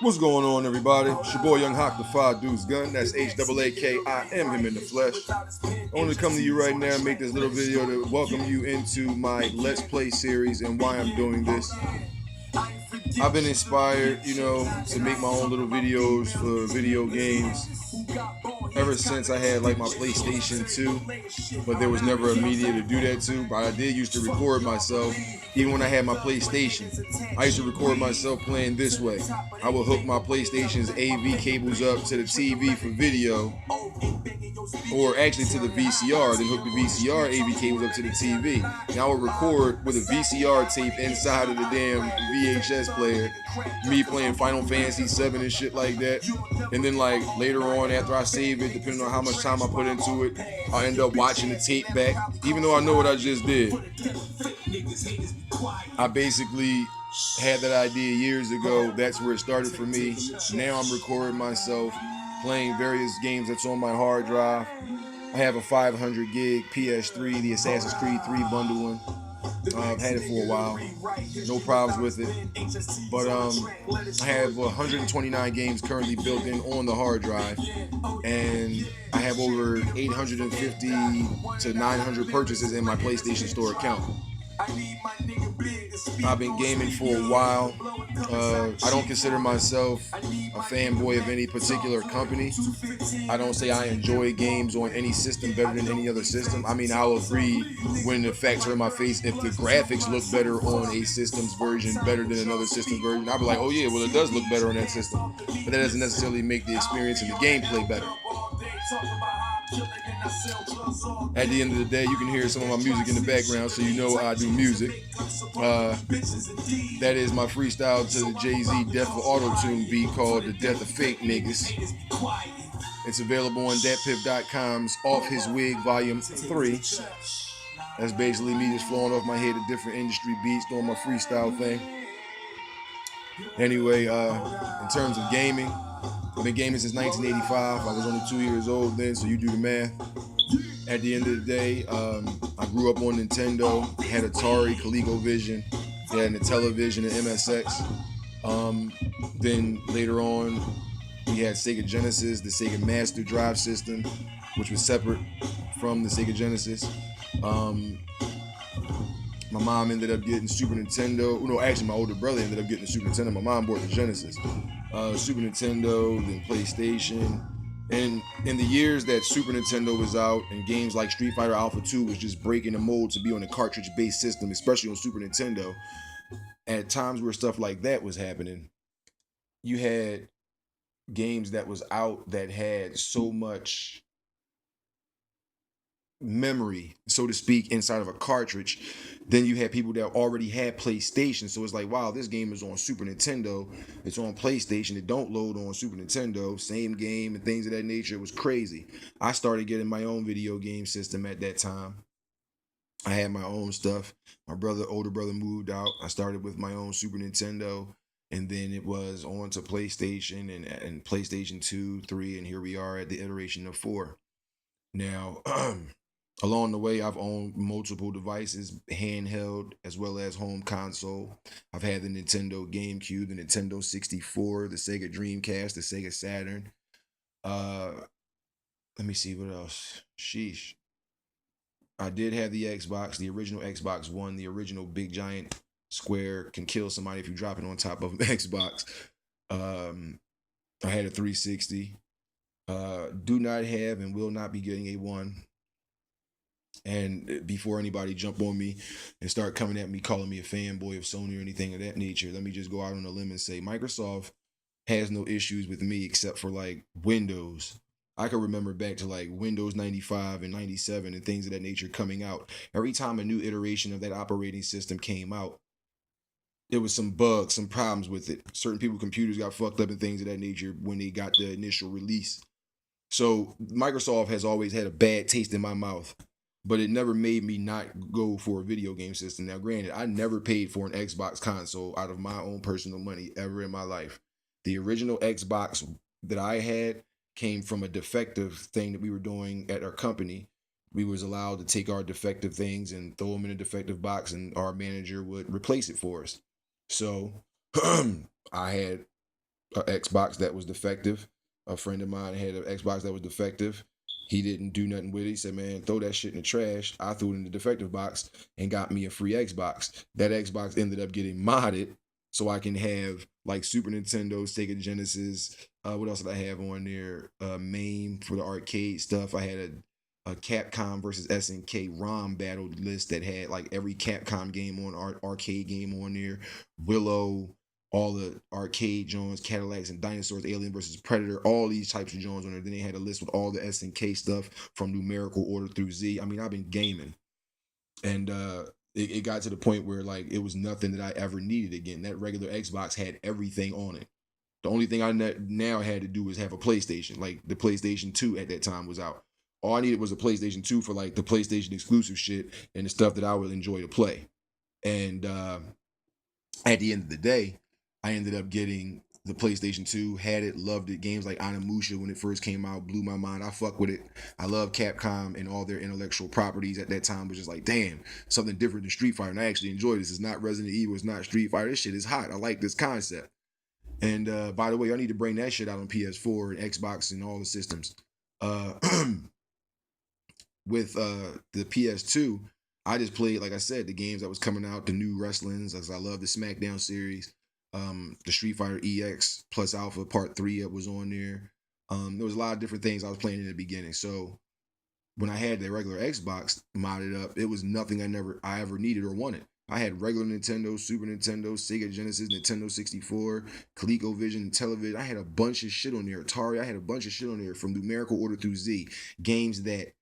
What's going on, everybody? It's your boy Young Hawk, the Five Dudes Gun. That's HAAK. I am him in the flesh. I want to come to you right now and make this little video to welcome you into my Let's Play series and why I'm doing this. I've been inspired, to make my own little videos for video games ever since I had like my PlayStation 2, but there was never a media to do that to. But I did used to record myself, even when I had my PlayStation. I used to record myself playing this way. I would hook my PlayStation's AV cables up to the TV for video, or actually to the VCR, then hook the VCR AV cables up to the TV. Now I would record with a VCR tape inside of the damn VHS player, me playing Final Fantasy 7 and shit like that. And then like later on, after I save it, depending on how much time I put into it, I'll end up watching the tape back, even though I know what I just did. I basically had that idea years ago. That's where it started for me. Now I'm recording myself playing various games that's on my hard drive. I have a 500 gig PS3, the Assassin's Creed 3 bundle one. I've had it for a while, no problems with it. But I have 129 games currently built in on the hard drive, and I have over 850 to 900 purchases in my PlayStation Store account. I've been gaming for a while. I don't consider myself a fanboy of any particular company. I don't say I enjoy games on any system better than any other system. I mean, I'll agree when the facts are in my face. If the graphics look better on a system's version better than another system's version, I'll be like, oh yeah, well it does look better on that system. But that doesn't necessarily make the experience and the gameplay better. At the end of the day, you can hear some of my music in the background, so you know I do music. That is my freestyle to the Jay-Z Death of Auto-Tune beat called The Death of Fake Niggas. It's available on datpiff.com's Off His Wig Volume 3. That's basically me just flowing off my head to different industry beats, doing my freestyle thing. Anyway, in terms of gaming, I've been gaming since 1985. I was only 2 years old then, so you do the math. At the end of the day, I grew up on Nintendo, had Atari, ColecoVision, had a Television and MSX. Then later on, we had Sega Genesis, the Sega Master Drive system, which was separate from the Sega Genesis. My mom ended up getting Super Nintendo. No, actually, my older brother ended up getting the Super Nintendo. My mom bought the Genesis. Super Nintendo, then PlayStation. And in the years that Super Nintendo was out and games like Street Fighter Alpha 2 was just breaking the mold to be on a cartridge-based system, especially on Super Nintendo, at times where stuff like that was happening, you had games that was out that had so much memory, so to speak, inside of a cartridge. Then you had people that already had PlayStation, so it's like, wow, this game is on Super Nintendo, it's on PlayStation, it don't load on Super Nintendo, same game and things of that nature. It was crazy. I started getting my own video game system at that time. I had my own stuff. My older brother moved out. I started with my own Super Nintendo, and then it was on to PlayStation and PlayStation 2, 3, and here we are at the iteration of 4. Now, along the way, I've owned multiple devices, handheld as well as home console. I've had the Nintendo GameCube, the Nintendo 64, the Sega Dreamcast, the Sega Saturn. Let me see what else. Sheesh. I did have the Xbox, the original Xbox One, the original big giant square, can kill somebody if you drop it on top of an Xbox. I had a 360. Do not have and will not be getting a One. And before anybody jump on me and start coming at me, calling me a fanboy of Sony or anything of that nature, let me just go out on a limb and say Microsoft has no issues with me except for like Windows. I can remember back to like Windows 95 and 97 and things of that nature coming out. Every time a new iteration of that operating system came out, there was some bugs, some problems with it. Certain people's computers got fucked up and things of that nature when they got the initial release. So Microsoft has always had a bad taste in my mouth, but it never made me not go for a video game system. Now, granted, I never paid for an Xbox console out of my own personal money ever in my life. The original Xbox that I had came from a defective thing that we were doing at our company. We was allowed to take our defective things and throw them in a defective box, and our manager would replace it for us. So I had Xbox that was defective. A friend of mine had an Xbox that was defective. He didn't do nothing with it. He said, man, throw that shit in the trash. I threw it in the defective box and got me a free Xbox. That Xbox ended up getting modded so I can have like Super Nintendo, Sega Genesis. What else did I have on there? MAME for the arcade stuff. I had a Capcom versus SNK ROM battle list that had like every Capcom game on arcade game on there. Willow, all the arcade Jones, Cadillacs and Dinosaurs, Alien versus Predator, all these types of Jones on there. Then they had a list with all the SNK stuff from numerical order through Z. I mean, I've been gaming. And it got to the point where like it was nothing that I ever needed again. That regular Xbox had everything on it. The only thing I now had to do was have a PlayStation. Like the PlayStation 2 at that time was out. All I needed was a PlayStation 2 for like the PlayStation exclusive shit and the stuff that I would enjoy to play. And at the end of the day, I ended up getting the PlayStation 2, had it, loved it. Games like Onimusha when it first came out blew my mind. I fuck with it. I love Capcom and all their intellectual properties at that time was just like, damn, something different than Street Fighter. And I actually enjoy this. It's not Resident Evil, it's not Street Fighter. This shit is hot. I like this concept. And by the way, I need to bring that shit out on PS4 and Xbox and all the systems. Uh, with the PS2, I just played, like I said, the games that was coming out, the new wrestlings, as I love the SmackDown series, the Street Fighter EX plus Alpha Part 3 that was on there. There was a lot of different things I was playing in the beginning. So when I had the regular Xbox modded up, it was nothing I ever needed or wanted. I had regular Nintendo, Super Nintendo, Sega Genesis, Nintendo 64, ColecoVision, television. I had a bunch of shit on there. Atari, I had a bunch of shit on there from numerical order through Z. Games that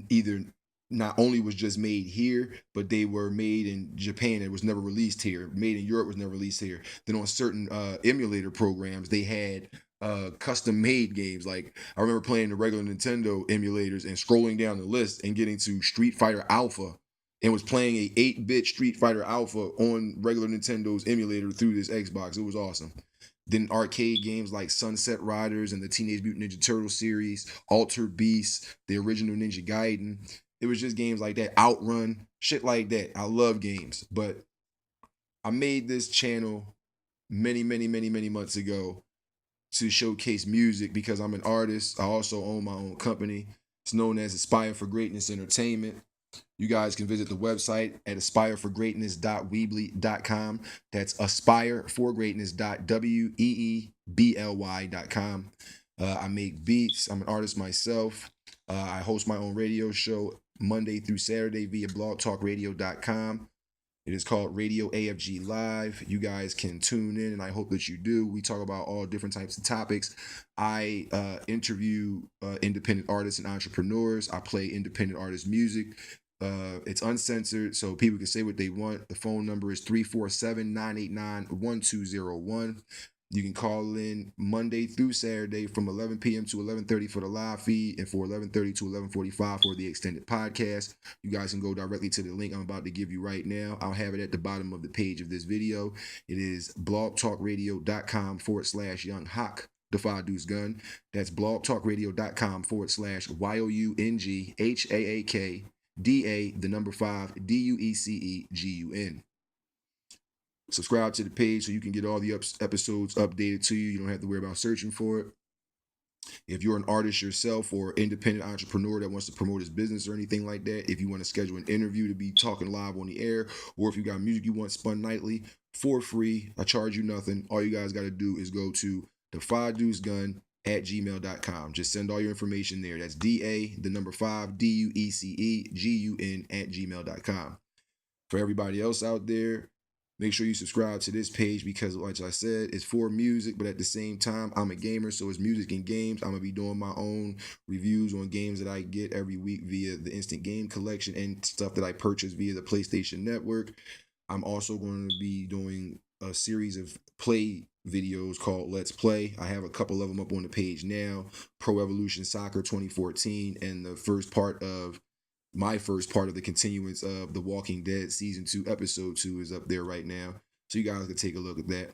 either not only was just made here, but they were made in Japan. It was never released here. Made in Europe was never released here. Then on certain emulator programs, they had custom made games. Like I remember playing the regular Nintendo emulators and scrolling down the list and getting to Street Fighter Alpha and was playing a 8-bit Street Fighter Alpha on regular Nintendo's emulator through this Xbox. It was awesome. Then arcade games like Sunset Riders and the Teenage Mutant Ninja Turtle series, Altered Beast, the original Ninja Gaiden. It was just games like that, Outrun, shit like that. I love games, but I made this channel many, many, many, many months ago to showcase music because I'm an artist. I also own my own company. It's known as Aspire for Greatness Entertainment. You guys can visit the website at aspireforgreatness.weebly.com. That's aspireforgreatness.weebly.com. I make beats. I'm an artist myself. I host my own radio show Monday through Saturday via blogtalkradio.com. It is called Radio AFG Live. You guys can tune in, and I hope that you do. We talk about all different types of topics. I interview independent artists and entrepreneurs. I play independent artist music. It's uncensored, so people can say what they want. The phone number is 347-989-1201. You can call in Monday through Saturday from 11 p.m. to 11:30 for the live feed and for 11:30 to 11:45 for the extended podcast. You guys can go directly to the link I'm about to give you right now. I'll have it at the bottom of the page of this video. It is blogtalkradio.com/Young Hawk, the Five Deuce Gun. That's blogtalkradio.com/YOUNGHAAKDA, the number 5, DUECEGUN. Subscribe to the page so you can get all the episodes updated to you. You don't have to worry about searching for it. If you're an artist yourself or independent entrepreneur that wants to promote his business or anything like that, if you want to schedule an interview to be talking live on the air, or if you got music you want spun nightly for free, I charge you nothing. All you guys got to do is go to the 5deucegun at gmail.com. Just send all your information there. That's DA, the number 5, DUECEGUN at gmail.com. For everybody else out there, make sure you subscribe to this page because, like I said, it's for music, but at the same time, I'm a gamer, so it's music and games. I'm going to be doing my own reviews on games that I get every week via the Instant Game Collection and stuff that I purchase via the PlayStation Network. I'm also going to be doing a series of play videos called Let's Play. I have a couple of them up on the page now. Pro Evolution Soccer 2014 and my first part of the continuance of The Walking Dead Season 2, Episode 2 is up there right now. So you guys can take a look at that.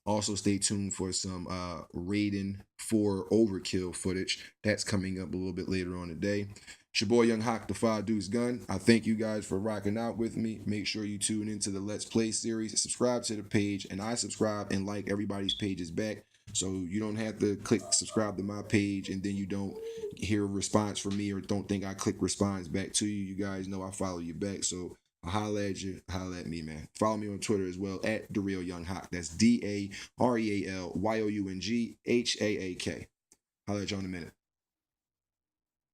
Also, stay tuned for some Raiden 4 Overkill footage. That's coming up a little bit later on today. It's your boy Young Hawk, the Five Deuce Gun. I thank you guys for rocking out with me. Make sure you tune into the Let's Play series. Subscribe to the page, and I subscribe and like everybody's pages back. So you don't have to click subscribe to my page and then you don't hear a response from me or don't think I click response back to you. You guys know I follow you back. So I'll holla at you, holla at me, man. Follow me on Twitter as well at Dareal Young Hawk. That's DAREALYOUNGHAAK. Holla at you in a minute.